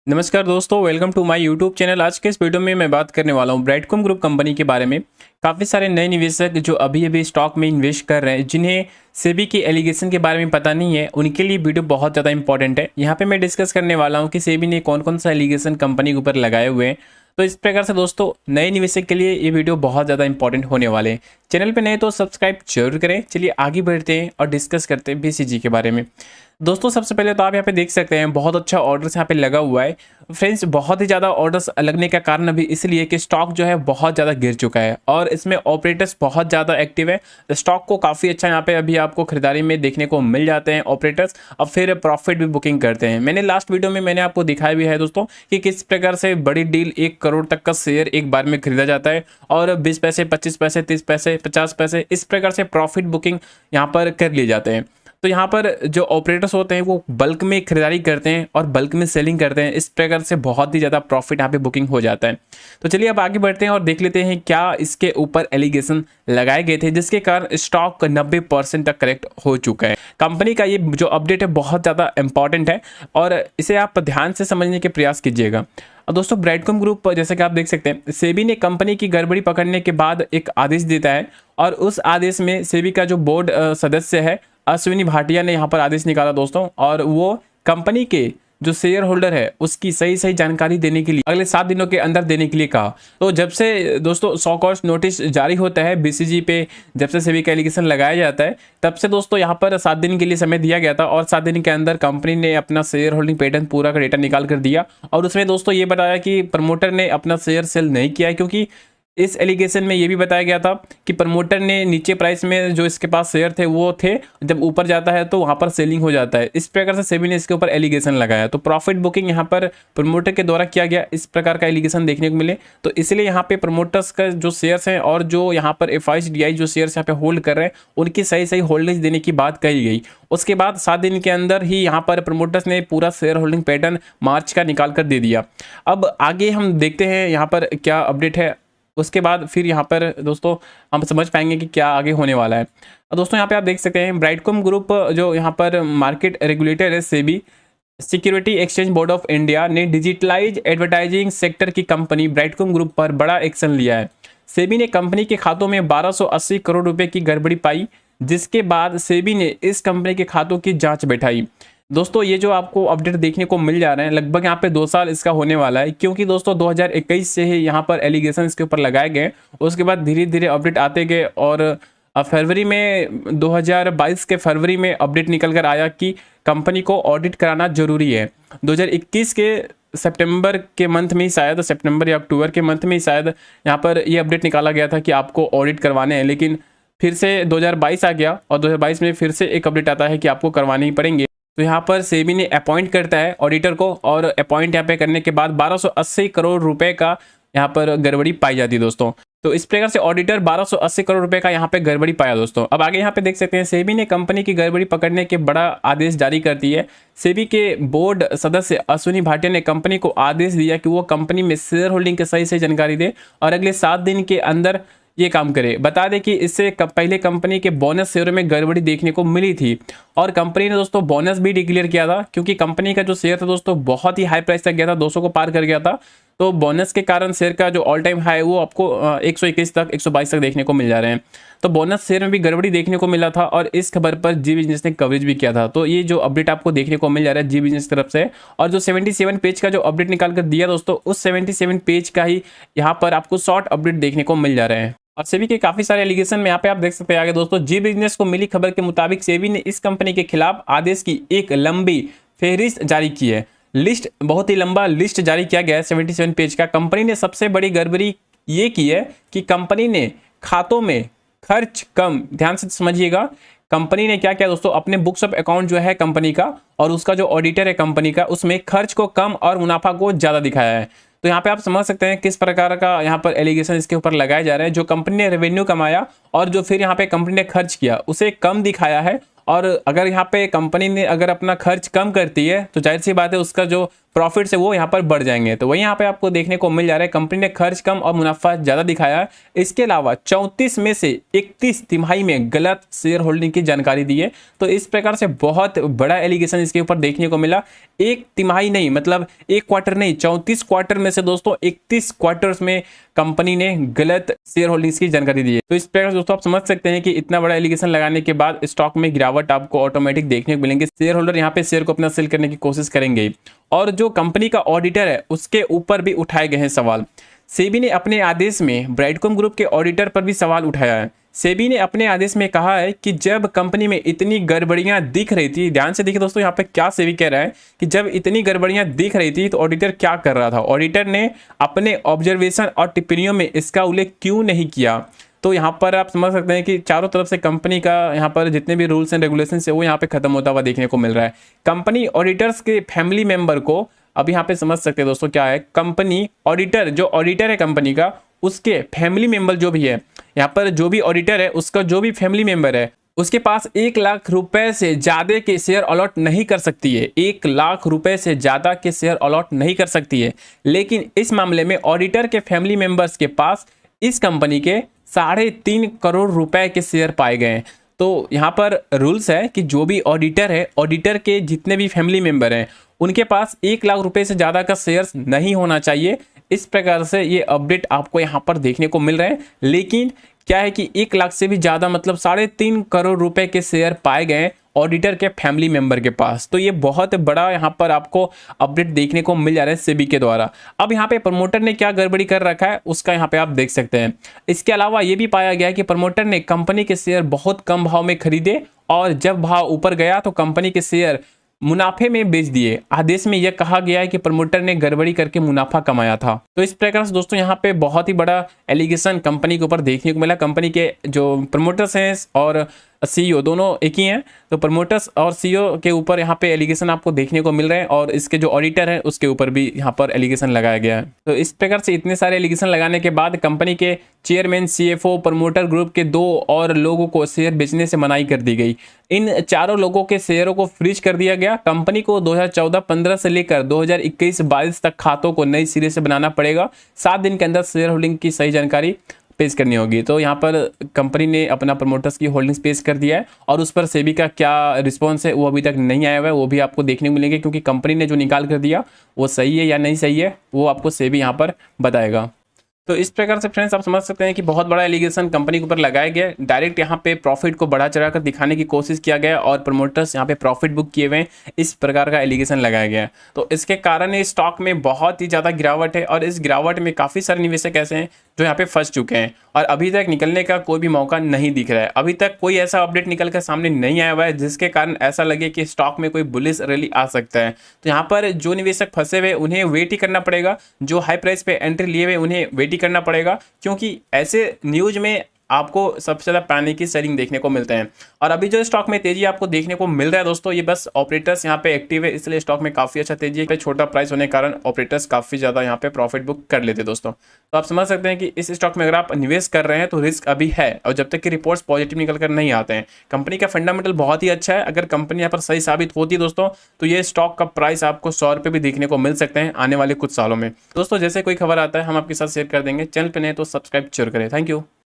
नमस्कार दोस्तों, welcome to my YouTube channel. आज के इस वीडियो में मैं बात करने वाला हूं ब्राइटकॉम ग्रुप कंपनी के बारे में। काफ़ी सारे नए निवेशक जो अभी अभी स्टॉक में इन्वेस्ट कर रहे हैं, जिन्हें सेबी की एलिगेशन के बारे में पता नहीं है, उनके लिए वीडियो बहुत ज़्यादा इंपॉर्टेंट है। यहाँ पे मैं डिस्कस करने वाला हूँ कि सेबी ने कौन कौन सा एलिगेशन कंपनी के ऊपर लगाए हुए हैं। तो इस प्रकार से दोस्तों, नए निवेशक के लिए ये वीडियो बहुत ज़्यादा इंपॉर्टेंट होने वाले हैं। चैनल पे नए तो सब्सक्राइब जरूर करें। चलिए आगे बढ़ते हैं और डिस्कस करते हैं बीसीजी के बारे में। दोस्तों, सबसे पहले तो आप यहाँ पे देख सकते हैं बहुत अच्छा ऑर्डर्स यहाँ पे लगा हुआ है। फ्रेंड्स, बहुत ही ज़्यादा ऑर्डर्स लगने का कारण अभी इसलिए कि स्टॉक जो है बहुत ज़्यादा गिर चुका है और इसमें ऑपरेटर्स बहुत ज़्यादा एक्टिव है। स्टॉक को काफ़ी अच्छा यहाँ पे अभी आपको खरीदारी में देखने को मिल जाते हैं ऑपरेटर्स, और फिर प्रॉफिट भी बुकिंग करते हैं। मैंने लास्ट वीडियो में मैंने आपको दिखाया भी है दोस्तों कि किस प्रकार से बड़ी डील 1 करोड़ तक का शेयर एक बार में खरीदा जाता है और 20 पैसे, 25 पैसे, 30 पैसे, 50 पैसे, इस प्रकार से प्रॉफिट बुकिंग यहाँ पर कर लिए जाते हैं। तो यहाँ पर जो ऑपरेटर्स होते हैं वो बल्क में खरीदारी करते हैं और बल्क में सेलिंग करते हैं। इस प्रकार से बहुत ही ज़्यादा प्रॉफिट यहाँ पे बुकिंग हो जाता है। तो चलिए अब आगे बढ़ते हैं और देख लेते हैं क्या इसके ऊपर एलिगेशन लगाए गए थे जिसके कारण स्टॉक 90% तक करेक्ट हो चुका है। कंपनी का ये जो अपडेट है बहुत ज़्यादा इंपॉर्टेंट है और इसे आप ध्यान से समझने के प्रयास कीजिएगा। और दोस्तों, ब्राइटकॉम ग्रुप जैसे कि आप देख सकते हैं, सेबी ने कंपनी की गड़बड़ी पकड़ने के बाद एक आदेश देता है और उस आदेश में सेबी का जो बोर्ड सदस्य है अश्विनी भाटिया ने यहाँ पर आदेश निकाला दोस्तों, और वो कंपनी के जो शेयर होल्डर है उसकी सही सही जानकारी देने के लिए अगले 7 दिनों के अंदर देने के लिए कहा। तो जब से दोस्तों सॉ कॉस्ट नोटिस जारी होता है बीसीजी पे, जब से सेबी का एलिगेशन लगाया जाता है, तब से दोस्तों यहाँ पर 7 दिन के लिए समय दिया गया था और 7 दिन के अंदर कंपनी ने अपना शेयर होल्डिंग पैटर्न पूरा का डेटा निकाल कर दिया। और उसमें दोस्तों ये बताया कि प्रमोटर ने अपना शेयर सेल नहीं किया है, क्योंकि इस एलिगेशन में ये भी बताया गया था कि प्रमोटर ने नीचे प्राइस में जो इसके पास शेयर थे वो थे, जब ऊपर जाता है तो वहां पर सेलिंग हो जाता है। इस प्रकार से सेबी ने इसके ऊपर एलिगेशन लगाया। तो प्रॉफिट बुकिंग यहाँ पर प्रमोटर के द्वारा किया गया, इस प्रकार का एलिगेशन देखने को मिले। तो इसलिए यहाँ पे प्रमोटर्स का जो शेयर्स हैं और जो यहाँ पर FICDI जो शेयर्स यहाँ पे होल्ड कर रहे हैं उनकी सही सही होल्डेज देने की बात कही गई। उसके बाद 7 दिन के अंदर ही यहाँ पर प्रमोटर्स ने पूरा शेयर होल्डिंग पैटर्न मार्च का निकाल कर दे दिया। अब आगे हम देखते हैं यहाँ पर क्या अपडेट है, उसके बाद फिर यहाँ पर दोस्तों हम समझ पाएंगे कि क्या आगे होने वाला है। दोस्तों यहाँ पे आप देख सकते हैं ब्राइटकॉम ग्रुप जो यहाँ पर मार्केट रेगुलेटर है SEBI, security exchange board of India ने डिजिटलाइज एडवर्टाइजिंग सेक्टर की कंपनी ब्राइटकॉम ग्रुप पर बड़ा एक्शन लिया है। सेबी ने कंपनी के खातों में 1280 करोड़ रुपए की गड़बड़ी पाई, जिसके बाद सेबी ने इस कंपनी के खातों की जांच बैठाई। दोस्तों, ये जो आपको अपडेट देखने को मिल जा रहे हैं, लगभग यहाँ पे 2 साल इसका होने वाला है, क्योंकि दोस्तों 2021 से ही यहाँ पर एलिगेशन इसके ऊपर लगाए गए। उसके बाद धीरे धीरे अपडेट आते गए और फरवरी में 2022 के फरवरी में अपडेट निकल कर आया कि कंपनी को ऑडिट कराना जरूरी है। 2021 के सितंबर के मंथ में ही शायद, सितंबर या अक्टूबर के मंथ में ही शायद यहाँ पर ये अपडेट निकाला गया था कि आपको ऑडिट करवाने हैं, लेकिन फिर से 2022 आ गया और 2022 में फिर से एक अपडेट आता है कि आपको करवाने ही पड़ेंगे। तो यहाँ पर सेबी ने अपॉइंट करता है ऑडिटर को, और अपॉइंट यहाँ पे करने के बाद 1280 करोड़ रुपए का यहाँ पर गड़बड़ी पाई जाती है दोस्तों। तो इस प्रकार से ऑडिटर 1280 करोड़ रुपए का यहाँ पे गड़बड़ी पाया दोस्तों। अब आगे यहाँ पे देख सकते हैं सेबी ने कंपनी की गड़बड़ी पकड़ने के बड़ा आदेश जारी कर दी है। सेबी के बोर्ड सदस्य अश्विनी भाटिया ने कंपनी को आदेश दिया कि वो कंपनी में शेयर होल्डिंग की सही सही जानकारी दे और अगले 7 दिन के अंदर ये काम करे। बता दें कि इससे पहले कंपनी के बोनस शेयरों में गड़बड़ी देखने को मिली थी और कंपनी ने दोस्तों बोनस भी डिक्लेयर किया था, क्योंकि कंपनी का जो शेयर था दोस्तों बहुत ही हाई प्राइस तक गया था, 200 को पार कर गया था। तो बोनस के कारण शेयर का जो ऑल टाइम हाई वो आपको 121 तक, 122 तक देखने को मिल जा रहे हैं। तो बोनस शेयर में भी गड़बड़ी देखने को मिला था और इस खबर पर जी बिजनेस ने कवरेज भी किया था। तो ये जो अपडेट आपको देखने को मिल जा रहा है जी बिजनेस तरफ से, और जो 77 पेज का जो अपडेट निकाल कर दिया दोस्तों, उस 77 पेज का ही यहाँ पर आपको शॉर्ट अपडेट देखने को मिल जा रहे हैं। और सेबी के काफी सारे एलिगेशन में यहाँ पे आप देख सकते हैं आगे दोस्तों। जी बिजनेस को मिली खबर के मुताबिक सेबी ने इस कंपनी के खिलाफ आदेश की एक लंबी फहरिस्त जारी की है। लिस्ट, बहुत ही लंबा लिस्ट जारी किया गया है 77 पेज का। कंपनी ने सबसे बड़ी गड़बड़ी ये की है कि कंपनी ने खातों में खर्च कम, ध्यान से समझिएगा, कंपनी ने क्या किया दोस्तों, अपने बुक्स ऑफ अकाउंट जो है कंपनी का और उसका जो ऑडिटर है कंपनी का, उसमें खर्च को कम और मुनाफा को ज्यादा दिखाया है। तो यहाँ पे आप समझ सकते हैं किस प्रकार का यहाँ पर एलिगेशन इसके ऊपर लगाए जा रहे हैं। जो कंपनी ने रेवेन्यू कमाया और जो फिर यहाँ पे कंपनी ने खर्च किया उसे कम दिखाया है, और अगर यहाँ पे कंपनी ने अगर अपना खर्च कम करती है तो जाहिर सी बात है उसका जो प्रॉफिट्स है वो यहाँ पर बढ़ जाएंगे। तो वही यहाँ पे आपको देखने को मिल जा रहा है कंपनी ने खर्च कम और मुनाफा ज़्यादा दिखाया है। इसके अलावा 34 में से 31 तिमाही में गलत शेयर होल्डिंग की जानकारी दी है। तो इस प्रकार से बहुत बड़ा एलिगेशन इसके ऊपर देखने को मिला। एक तिमाही नहीं, मतलब एक क्वार्टर नहीं, 34 क्वार्टर में से दोस्तों 31 क्वार्टर्स में कंपनी ने गलत शेयर होल्डिंग्स की जानकारी दी है। तो इस प्रकार दोस्तों आप समझ सकते हैं कि इतना बड़ा एलिगेशन लगाने के बाद स्टॉक में गिरावट आपको ऑटोमेटिक देखने को मिलेंगे। शेयर होल्डर यहाँ पे शेयर को अपना सेल करने की कोशिश करेंगे। और जो कंपनी का ऑडिटर है उसके ऊपर भी उठाए गए हैं सवाल। सेबी ने अपने आदेश में ब्राइडकॉम ग्रुप के ऑडिटर पर भी सवाल उठाया है। सेबी ने अपने आदेश में कहा है कि जब कंपनी में इतनी गड़बड़ियां दिख रही थी, ध्यान से देखिए दोस्तों यहाँ पे क्या सेबी कह रहा है कि जब इतनी गड़बड़ियां दिख रही थी तो ऑडिटर क्या कर रहा था, ऑडिटर ने अपने ऑब्जर्वेशन और टिप्पणियों में इसका उल्लेख क्यों नहीं किया। तो यहाँ पर आप समझ सकते हैं कि चारों तरफ से कंपनी का यहाँ पर जितने भी रूल्स एंड रेगुलेशन है वो यहाँ पे खत्म होता हुआ देखने को मिल रहा है। कंपनी ऑडिटर्स के फैमिली मेंबर को अब यहाँ पे समझ सकते हैं दोस्तों क्या है, कंपनी ऑडिटर, जो ऑडिटर है कंपनी का, उसके फैमिली मेंबर जो भी है, यहाँ पर जो भी ऑडिटर है उसका जो भी फैमिली मेंबर है उसके पास 1 लाख रुपए से ज्यादा के शेयर अलॉट नहीं कर सकती है। 1 लाख रुपए से ज्यादा के शेयर अलॉट नहीं कर सकती है। लेकिन इस मामले में ऑडिटर के फैमिली मेंबर्स के पास इस कंपनी के 3.5 करोड़ रुपए के शेयर पाए गए हैं। तो यहाँ पर रूल्स है कि जो भी ऑडिटर है, ऑडिटर के जितने भी फैमिली मेंबर हैं उनके पास 1 लाख रुपए से ज़्यादा का शेयर्स नहीं होना चाहिए। इस प्रकार से ये अपडेट आपको यहाँ पर देखने को मिल रहे हैं। लेकिन क्या है कि 1 लाख से भी ज़्यादा मतलब 3.5 करोड़ रुपए के शेयर पाए गए ऑडिटर के फैमिली मेंबर के पास। तो ये बहुत बड़ा यहाँ पर आपको अपडेट देखने को मिल जा रहा है सेबी के द्वारा। अब यहाँ पे प्रमोटर ने क्या गड़बड़ी कर रखा है उसका यहाँ पे आप देख सकते हैं। इसके अलावा ये भी पाया गया है कि प्रमोटर ने कंपनी के शेयर बहुत कम भाव में खरीदे और जब भाव ऊपर गया तो कंपनी के शेयर मुनाफे में बेच दिए। आदेश में यह कहा गया है कि प्रमोटर ने गड़बड़ी करके मुनाफा कमाया था। तो इस प्रकार से दोस्तों यहाँ पे बहुत ही बड़ा एलिगेशन कंपनी के ऊपर देखने को मिला। कंपनी के जो प्रमोटर्स हैं और सीईओ दोनों एक ही हैं, तो प्रमोटर्स और सीईओ के ऊपर यहाँ पे एलिगेशन आपको देखने को मिल रहे हैं और इसके जो ऑडिटर हैं उसके ऊपर भी यहाँ पर एलिगेशन लगाया गया है। तो इस प्रकार से इतने सारे एलिगेशन लगाने के बाद कंपनी के चेयरमैन, सीएफओ, प्रमोटर ग्रुप के 2 और लोगों को शेयर बेचने से मनाही कर दी गई। इन चारों लोगों के शेयरों को फ्रीज कर दिया गया। कंपनी को 2014-15 से लेकर 2021-22 तक खातों को नई सिरे से बनाना पड़ेगा। 7 दिन के अंदर शेयर होल्डिंग की सही जानकारी पेश करनी होगी। तो यहाँ पर कंपनी ने अपना प्रमोटर्स की होल्डिंग्स पेश कर दिया है और उस पर सेबी का क्या रिस्पॉन्स है वो अभी तक नहीं आया हुआ है, वो भी आपको देखने को मिलेंगे, क्योंकि कंपनी ने जो निकाल कर दिया वो सही है या नहीं सही है वो आपको सेबी यहाँ पर बताएगा। तो इस प्रकार से फ्रेंड्स आप समझ सकते हैं कि बहुत बड़ा एलिगेशन कंपनी के ऊपर लगाया गया। डायरेक्ट यहाँ पे प्रॉफिट को बढ़ा चढ़ा कर दिखाने की कोशिश किया गया और प्रमोटर्स यहाँ पे प्रॉफिट बुक किए हुए, इस प्रकार का एलिगेशन लगाया गया। तो इसके कारण इस स्टॉक में बहुत ही ज़्यादा गिरावट है और इस गिरावट में काफ़ी सारे निवेशक ऐसे हैं जो यहाँ पे फंस चुके हैं और अभी तक निकलने का कोई भी मौका नहीं दिख रहा है। अभी तक कोई ऐसा अपडेट निकल कर सामने नहीं आया हुआ है जिसके कारण ऐसा लगे कि स्टॉक में कोई बुलिश रैली आ सकता है। तो यहाँ पर जो निवेशक फंसे हुए उन्हें वेट ही करना पड़ेगा, जो हाई प्राइस पे एंट्री लिए हुए उन्हें वेट ही करना पड़ेगा, क्योंकि ऐसे न्यूज में आपको सबसे ज़्यादा पैनिक की सेलिंग देखने को मिलते हैं। और अभी जो स्टॉक में तेजी आपको देखने को मिल रहा है दोस्तों, ये बस ऑपरेटर्स यहाँ पे एक्टिव है इसलिए स्टॉक में काफ़ी अच्छा तेजी है। छोटा प्राइस होने के कारण ऑपरेटर्स काफ़ी ज़्यादा यहाँ पे प्रॉफिट बुक कर लेते हैं दोस्तों। तो आप समझ सकते हैं कि इस स्टॉक में अगर आप निवेश कर रहे हैं तो रिस्क अभी है और जब तक कि रिपोर्ट्स पॉजिटिव निकल कर नहीं आते हैं। कंपनी का फंडामेंटल बहुत ही अच्छा है। अगर कंपनी यहाँ पर सही साबित होती है दोस्तों तो ये स्टॉक का प्राइस आपको 100 रुपये भी देखने को मिल सकते हैं आने वाले कुछ सालों में। दोस्तों जैसे कोई खबर आता है हम आपके साथ शेयर कर देंगे। चैनल पर नहीं तो सब्सक्राइब जरूर करें। Thank you.